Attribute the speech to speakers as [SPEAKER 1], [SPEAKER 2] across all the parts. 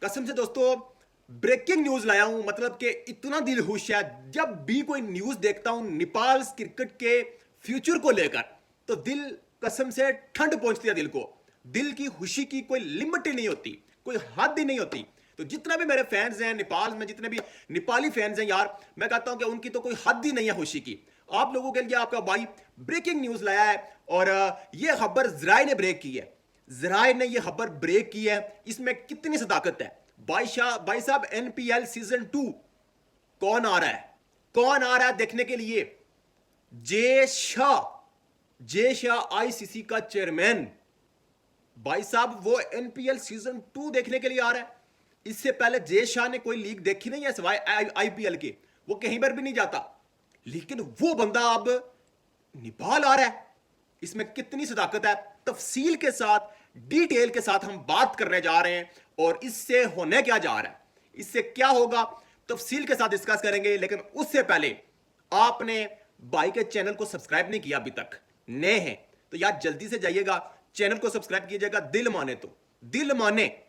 [SPEAKER 1] कसम से दोस्तों ब्रेकिंग न्यूज लाया हूं। मतलब कि इतना दिल खुश है जब भी कोई न्यूज देखता हूं नेपाल क्रिकेट के फ्यूचर को लेकर, तो दिल कसम से ठंड पहुंचती है दिल को। दिल की खुशी की कोई लिमिट ही नहीं होती, कोई हद ही नहीं होती। तो जितना भी मेरे फैंस हैं नेपाल में, जितने भी नेपाली फैंस हैं यार, मैं कहता हूं कि उनकी तो कोई हद ही नहीं है खुशी की। आप लोगों के लिए आपका भाई ब्रेकिंग न्यूज लाया है और ये खबर जराए ने ब्रेक की है। जराए ने ये खबर ब्रेक की है, इसमें कितनी सदाकत है। भाई साहब एनपीएल सीजन 2 कौन आ रहा है, कौन आ रहा है देखने के लिए? जे शाह आईसीसी का चेयरमैन भाई साहब वो एनपीएल सीजन 2 देखने के लिए आ रहा है। इससे पहले जे शाह ने कोई लीग देखी नहीं है सिवाय आईपीएल के, वो कहीं पर भी नहीं जाता, लेकिन वो बंदा अब नेपाल आ रहा है। इसमें कितनी सदाकत है, तफसील के साथ डिटेल के साथ हम बात करने जा रहे हैं। और इससे होने क्या जा रहा है, इससे क्या होगा, तफसील के साथ डिस्कस करेंगे। लेकिन उससे पहले आपने भाई के चैनल को सब्सक्राइब नहीं किया अभी तक, नए हैं तो यार जल्दी से जाइएगा, चैनल को सब्सक्राइब कीजिएगा। दिल माने तो, दिल माने,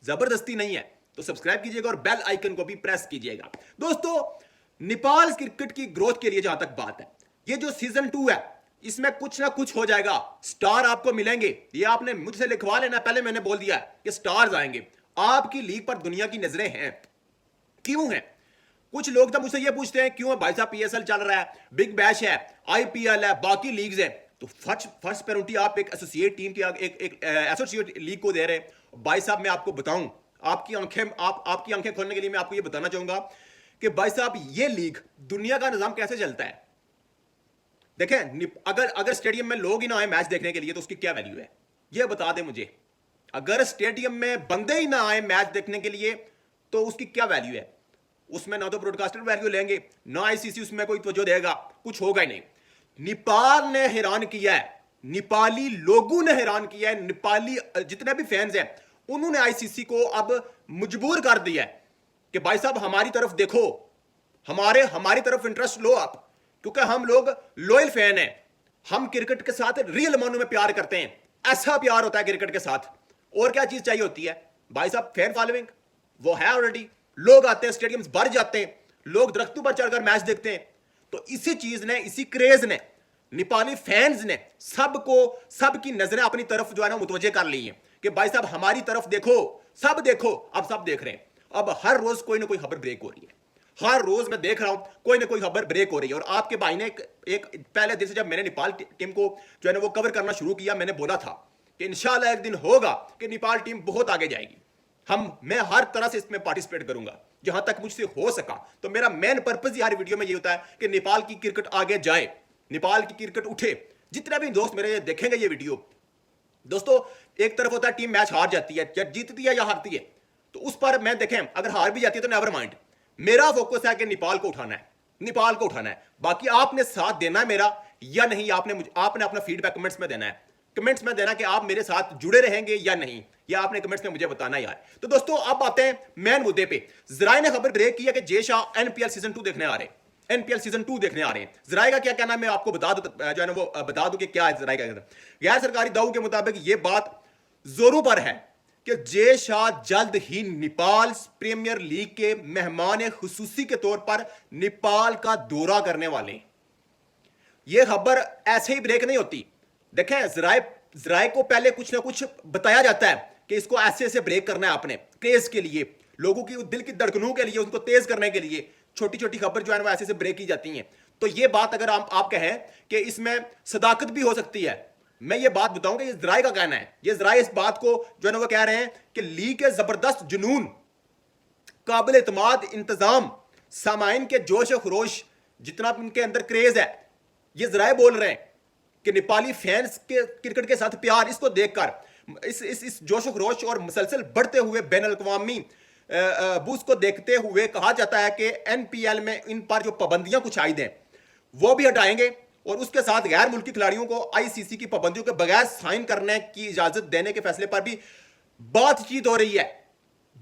[SPEAKER 1] जबरदस्ती नहीं है, तो सब्सक्राइब कीजिएगा और बेल आइकन को भी प्रेस कीजिएगा। दोस्तों नेपाल क्रिकेट की ग्रोथ के लिए जहां तक बात है, ये जो सीजन 2 है इसमें कुछ ना कुछ हो जाएगा। स्टार आपको मिलेंगे, ये आपने मुझसे लिखवा लेना, पहले मैंने बोल दिया है कि स्टार्स आएंगे। आपकी लीग पर दुनिया की नजरें हैं। क्यों है? कुछ लोग जब मुझसे ये पूछते हैं क्यों है भाई साहब, पीएसएल चल रहा है, बिग बैश है, आईपीएल है, बाकी लीग्स है, तो फर्स्ट प्रायोरिटी आप एक एसोसिएट टीम की एक एसोसिएट लीग को दे रहे हैं। भाई साहब मैं आपको बताऊं, आपकी आंखें खोलने के लिए मैं आपको ये बताना चाहूंगा कि भाई साहब ये लीग, दुनिया का निजाम कैसे चलता है। देखें, अगर स्टेडियम में लोग ही ना आए मैच देखने के लिए तो उसकी क्या वैल्यू है, ये बता दें मुझे। अगर स्टेडियम में बंदे ही ना आए मैच देखने के लिए तो उसकी क्या वैल्यू है? उसमें ना तो ब्रॉडकास्टर वैल्यू लेंगे, ना आईसीसी उसमें कोई तवज्जो देगा, कुछ होगा ही नहीं। नेपाल ने हैरान किया है, नेपाली लोगों ने हैरान किया है, नेपाली जितने भी फैंस हैं उन्होंने आईसीसी को अब मजबूर कर दिया है कि भाई साहब हमारी तरफ देखो, हमारी तरफ इंटरेस्ट लो आप, क्योंकि हम लोग लॉयल फैन हैं। हम क्रिकेट के साथ रियल मानों में प्यार करते हैं, ऐसा प्यार होता है क्रिकेट के साथ। और क्या चीज चाहिए होती है भाई साहब? फैन फॉलोइंग वो है ऑलरेडी, लोग आते हैं, स्टेडियम्स भर जाते हैं, लोग दरख्तों पर चढ़कर मैच देखते हैं। तो इसी चीज ने, इसी क्रेज ने, नेपाली फैंस ने सबकी नजरें अपनी तरफ जो है ना मुतवज्जे कर ली हैं कि भाई साहब हमारी तरफ देखो, सब देखो। अब सब देख रहे हैं, अब हर रोज कोई ना कोई खबर ब्रेक हो रही है, हर रोज मैं देख रहा हूं कोई ना कोई खबर ब्रेक हो रही है। और आपके भाई ने एक पहले दिन से जब मैंने नेपाल टीम को जो है ना वो कवर करना शुरू किया, मैंने बोला था कि इंशाल्लाह एक दिन होगा कि नेपाल टीम बहुत आगे जाएगी। मैं हर तरह से इसमें पार्टिसिपेट करूंगा जहां तक मुझसे हो सका। तो मेरा मेन पर्पज हर वीडियो में ये होता है कि नेपाल की क्रिकेट आगे जाए, नेपाल की क्रिकेट उठे। जितने भी दोस्त मेरे देखेंगे ये वीडियो, दोस्तों एक तरफ होता है टीम मैच हार जाती है, या जीतती है या हारती है, तो उस पर मैं देखें अगर हार भी जाती है तो नेवर माइंड, मेरा फोकस है कि नेपाल को उठाना है, नेपाल को उठाना है। बाकी आपने साथ देना है मेरा या नहीं, आपने अपना फीडबैक कमेंट्स में देना है, कमेंट्स में देना कि आप मेरे साथ जुड़े रहेंगे या नहीं, या आपने कमेंट्स में मुझे बताना यार। तो दोस्तों अब आते हैं मेन मुद्दे पे। जराए ने खबर ब्रेक की है कि जे शाह एनपीएल सीजन 2 देखने आ रहे हैं, एनपीएल सीजन 2 देखने आ रहे हैं। जराए का क्या कहना है मैं आपको बता दूं, जो है ना वो बता दूं कि क्या है जराए का कहना। गैर सरकारी दावों के मुताबिक ये बात जोरों पर है कि जे शाह जल्द ही नेपाल प्रीमियर लीग के मेहमान खुसूसी के तौर पर नेपाल का दौरा करने वाले हैं। यह खबर ऐसे ही ब्रेक नहीं होती। देखें, जराए को पहले कुछ ना कुछ बताया जाता है कि इसको ऐसे ऐसे ब्रेक करना है आपने, क्रेज के लिए, लोगों की दिल की धड़कनों के लिए, उनको तेज करने के लिए छोटी छोटी खबर जो है वो ऐसे ऐसे ब्रेक की जाती हैं। तो ये बात अगर आप कहें कि इसमें सदाकत भी हो सकती है, मैं ये बात बताऊंगा, ये जराए का कहना है। ये जराए इस बात को जो है ना वो कह रहे हैं कि लीग के जबरदस्त जुनून, काबिल इतमाद इंतजाम, सामाइन के जोश और खरोश, जितना उनके अंदर क्रेज है, ये जराए बोल रहे हैं कि नेपाली फैंस के क्रिकेट के साथ प्यार, इसको देखकर, इस जोश और खरोश और मुसलसल बढ़ते हुए बैन अल-अक़वामी बूस को देखते हुए कहा जाता है कि एनपीएल में इन पर जो पाबंदियां कुछ आयद हैं वो भी हटाएंगे, और उसके साथ गैर मुल्की खिलाड़ियों को आईसीसी की पाबंदियों के बगैर साइन करने की इजाजत देने के फैसले पर भी बातचीत हो रही है,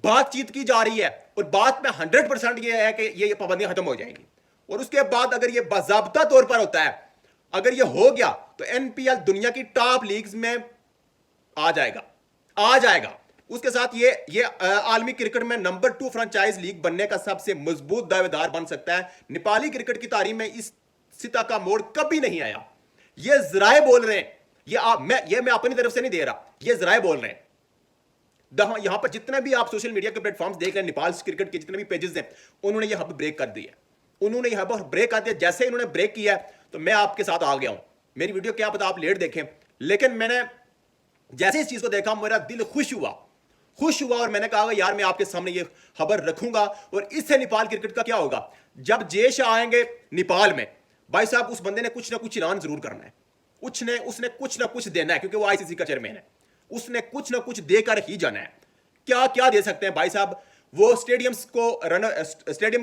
[SPEAKER 1] बातचीत की जा रही है। और बात में 100% ये है कि ये पाबंदियां खत्म हो जाएंगी। और उसके बाद अगर ये बाज़ाब्ता तौर पर होता है, अगर ये हो गया तो एनपीएल दुनिया की टॉप लीग्स में आ जाएगा। उसके साथ ये आलमी क्रिकेट में नंबर 2 फ्रेंचाइज लीग बनने का सबसे मजबूत दावेदार बन सकता है। नेपाली क्रिकेट की तारीख में इस सिता का मोड़ कभी नहीं आया। ये जराए बोल रहे हैं, मैं अपनी तरफ से नहीं दे रहा, ये जराए बोल रहे हैं। यहां पर जितने भी आप सोशल मीडिया के प्लेटफॉर्म्स देख रहे हैं, नेपाल क्रिकेट के जितने भी पेजेस हैं, उन्होंने ये हब ब्रेक कर दिया। उन्होंने ये हब ब्रेक कर दिया। जैसे इन्होंने ब्रेक किया तो मैं आपके साथ आ गया हूं। मेरी वीडियो क्या पता आप लेट देखें, लेकिन मैंने जैसे इस चीज को देखा मेरा दिल खुश हुआ और मैंने कहा यार मैं आपके सामने ये खबर रखूंगा। और इससे नेपाल क्रिकेट का क्या होगा, जब जय शाह आएंगे नेपाल में, भाई साहब उस बंदे ने कुछ ना कुछ ऐलान जरूर करना है। उसने कुछ ना कुछ देना है, क्योंकि वो आईसीसी का चेयरमैन है। उसने कुछ ना कुछ देकर ही जाना है। क्या क्या दे सकते हैं भाई साहब? वो स्टेडियम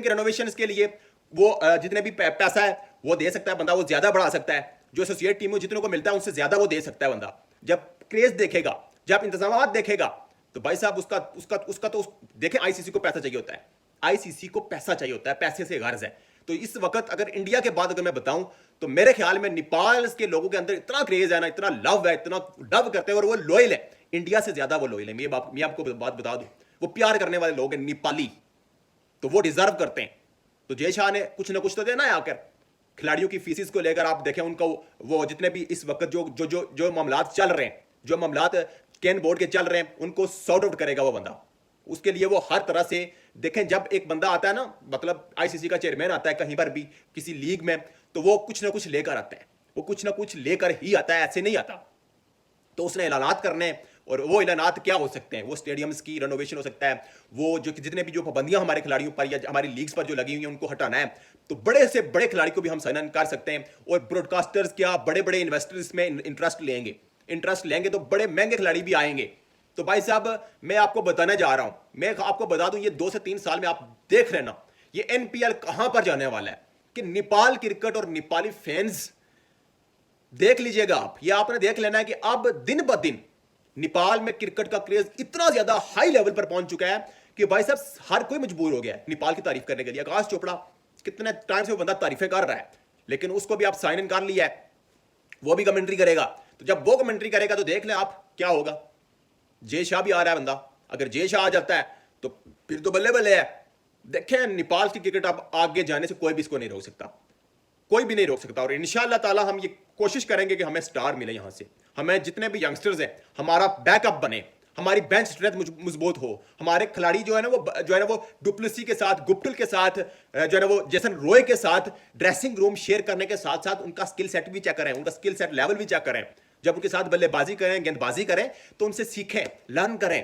[SPEAKER 1] के रेनोवेशन के लिए वो जितने भी पैसा है वो दे सकता है बंदा, वो ज्यादा बढ़ा सकता है। जो एसोसिएट टीम जितने को मिलता है उनसे ज्यादा वो दे सकता है बंदा। जब क्रेज देखेगा, जब इंतजाम देखेगा, तो भाई साहब उसका तो देखें, आईसीसी को पैसा चाहिए होता है। आईसीसी को पैसा चाहिए होता है, पैसे से गर्ज है। तो इस वक्त अगर इंडिया के बाद अगर मैं बताऊं तो मेरे ख्याल में नेपाल के लोगों के अंदर इतना क्रेज है ना, इतना लव है, इतना लव करते हैं और वो लॉयल है। इंडिया से ज्यादा वो लॉयल है। मैं आपको बात बता दूं, वो प्यार करने वाले लोग हैं नेपाली, तो वो डिजर्व करते हैं। तो जय शाह ने कुछ ना कुछ तो देना है आकर। खिलाड़ियों की फीसिस को लेकर आप देखें, उनका वो जितने भी इस वक्त जो मामलात चल रहे हैं, जो मामलात कैन बोर्ड के चल रहे हैं, उनको सॉर्ट आउट करेगा वो बंदा। उसके लिए वो हर तरह से देखें, जब एक बंदा आता है ना, मतलब आईसीसी का चेयरमैन आता है कहीं पर भी किसी लीग में, तो वो कुछ ना कुछ लेकर आता है। वो कुछ ना कुछ लेकर ही आता है, ऐसे नहीं आता। तो उसने ऐलानात करने, और वो ऐलानात क्या हो सकते हैं? वो स्टेडियम्स की रेनोवेशन हो सकता है, वो जो जितने भी जो पाबंदियां हमारे खिलाड़ियों पर या हमारी लीग्स पर जो लगी हुई हैं उनको हटाना है। तो बड़े से बड़े खिलाड़ी को भी हम साइन इन कर सकते हैं। और ब्रॉडकास्टर्स क्या बड़े बड़े इन्वेस्टर्स में इंटरेस्ट लेंगे तो बड़े महंगे खिलाड़ी भी आएंगे। तो भाई साहब मैं आपको बताने जा रहा हूं, मैं आपको बता दूं, ये 2 से 3 साल में आप देख लेना ये एनपीएल कहां पर जाने वाला है। कि नेपाल क्रिकेट और नेपाली फैंस देख लीजिएगा आप, ये आपने देख लेना है कि अब दिन ब दिन नेपाल में क्रिकेट का क्रेज इतना ज्यादा हाई लेवल पर पहुंच चुका है कि भाई साहब हर कोई मजबूर हो गया है नेपाल की तारीफ करने के लिए। आकाश चोपड़ा कितने टाइम से वो बंदा तारीफें कर रहा है, लेकिन उसको भी आप साइन इन कर लिया है, वो भी कमेंट्री करेगा। तो जब वो कमेंट्री करेगा तो देख ले आप क्या होगा। जय शाह भी आ रहा है बंदा, अगर जय शाह आ जाता है तो फिर तो बल्ले बल्ले है। देखें नेपाल की क्रिकेट अब आगे जाने से कोई भी इसको नहीं रोक सकता, कोई भी नहीं रोक सकता। और इंशाअल्लाह ताला हम ये कोशिश करेंगे कि हमें स्टार मिले यहां से, हमें जितने भी यंगस्टर्स हैं हमारा बैकअप बने, हमारी बेंच स्ट्रेंथ मजबूत हो, हमारे खिलाड़ी जो है ना वो डुप्लेसी के साथ, गुप्टिल के साथ, जो है ना वो जेसन रॉय के साथ ड्रेसिंग रूम शेयर करने के साथ साथ उनका स्किल सेट भी चेक करें, उनका स्किल सेट लेवल भी चेक करें। जब उनके साथ बल्लेबाजी करें, गेंदबाजी करें, तो उनसे सीखें, लर्न करें।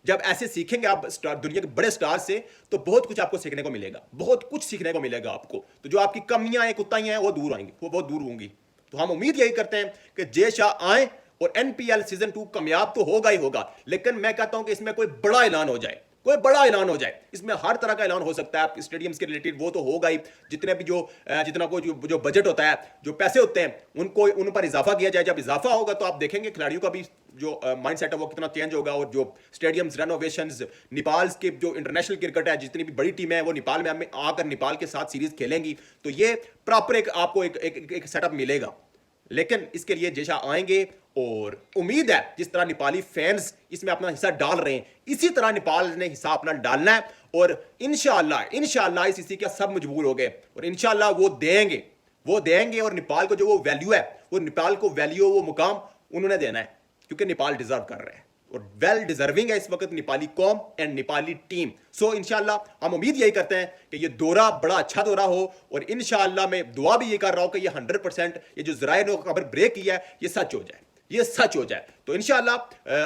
[SPEAKER 1] जब ऐसे सीखेंगे आप दुनिया के बड़े स्टार से, तो बहुत कुछ आपको सीखने को मिलेगा, बहुत कुछ सीखने को मिलेगा आपको। तो जो आपकी कमियां हैं, कुताइयां हैं, वो दूर आएंगी, वो बहुत दूर होंगी। तो हम उम्मीद यही करते हैं कि जय शाह आए और एनपीएल सीजन 2 कामयाब तो होगा ही होगा, लेकिन मैं कहता हूं कि इसमें कोई बड़ा ऐलान हो जाए, कोई बड़ा ऐलान हो जाए। इसमें हर तरह का ऐलान हो सकता है, स्टेडियम्स के रिलेटेड वो तो होगा ही, जितने भी जितना कोई जो बजट होता है, जो पैसे होते हैं, उन पर इजाफा किया जाए। जब इजाफा होगा तो आप देखेंगे खिलाड़ियों का भी जो माइंड सेट है वो कितना चेंज होगा। और जो स्टेडियम्स रेनोवेशंस, नेपाल के जो इंटरनेशनल क्रिकेट है, जितनी भी बड़ी टीमें हैं वो नेपाल में आकर नेपाल के साथ सीरीज खेलेंगी, तो ये प्रॉपर आपको एक सेटअप मिलेगा। लेकिन इसके लिए जय शाह आएंगे और उम्मीद है जिस तरह नेपाली फैंस इसमें अपना हिस्सा डाल रहे हैं, इसी तरह नेपाल ने हिस्सा अपना डालना है। और इंशाअल्लाह इसी का सब मजबूर हो गए और इंशाअल्लाह वो देंगे। और नेपाल को जो वो वैल्यू है, वो नेपाल को वैल्यू, वो मुकाम उन्होंने देना है, क्योंकि नेपाल डिजर्व कर रहे हैं और वेल डिजर्विंग है इस वक्त नेपाली कौम एंड नेपाली टीम। सो इंशाअल्लाह हम उम्मीद यही करते हैं कि ये दौरा बड़ा अच्छा दौरा हो। और इंशाअल्लाह मैं दुआ भी ये कर रहा हूं कि ये 100% ये जो ज़राए ने खबर ब्रेक किया है ये सच हो जाए, ये सच हो जाए। तो इंशाअल्लाह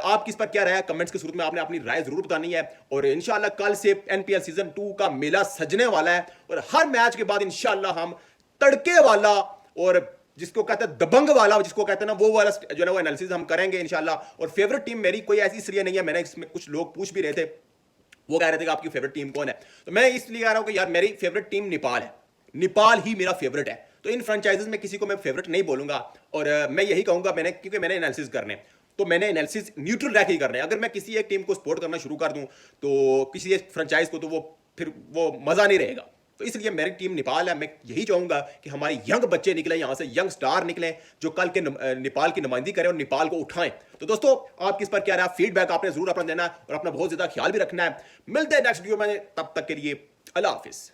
[SPEAKER 1] आपकी इस पर क्या राय है, कमेंट्स की सूरत में आपने अपनी राय जरूर बतानी है। और इंशाअल्लाह कल से एनपीएल सीजन 2 का मेला सजने वाला है और हर मैच के बाद इंशाअल्लाह हम तड़के वाला और जिसको कहते हैं दबंग वाला, जिसको कहते हैं ना वो वाला जो है ना वो एनालिसिस हम करेंगे इंशाल्लाह। और फेवरेट टीम मेरी कोई ऐसी इसलिए नहीं है, मैंने इसमें कुछ लोग पूछ भी रहे थे, वो कह रहे थे कि आपकी फेवरेट टीम कौन है, तो मैं इसलिए कह रहा हूं कि यार मेरी फेवरेट टीम नेपाल है, नेपाल ही मेरा फेवरेट है। तो इन फ्रेंचाइजेस में किसी को मैं फेवरेट नहीं बोलूंगा और मैं यही कहूंगा, क्योंकि मैंने एनालिसिस करने, तो मैंने एनालिसिस न्यूट्रल रह के ही करने। अगर मैं किसी एक टीम को सपोर्ट करना शुरू कर दूं तो किसी एक फ्रेंचाइज को, तो वो फिर वो मजा नहीं रहेगा। तो इसलिए मेरी टीम नेपाल है। मैं यही चाहूंगा कि हमारे यंग बच्चे निकले यहाँ से, यंग स्टार निकले जो कल के नेपाल की नुमाइंदगी करें और नेपाल को उठाएं। तो दोस्तों आपकी इस पर क्या रहा, फीडबैक आपने जरूर अपना देना है और अपना बहुत ज्यादा ख्याल भी रखना है। मिलते हैं नेक्स्ट वीडियो में, तब तक के लिए अल्लाह हाफिज।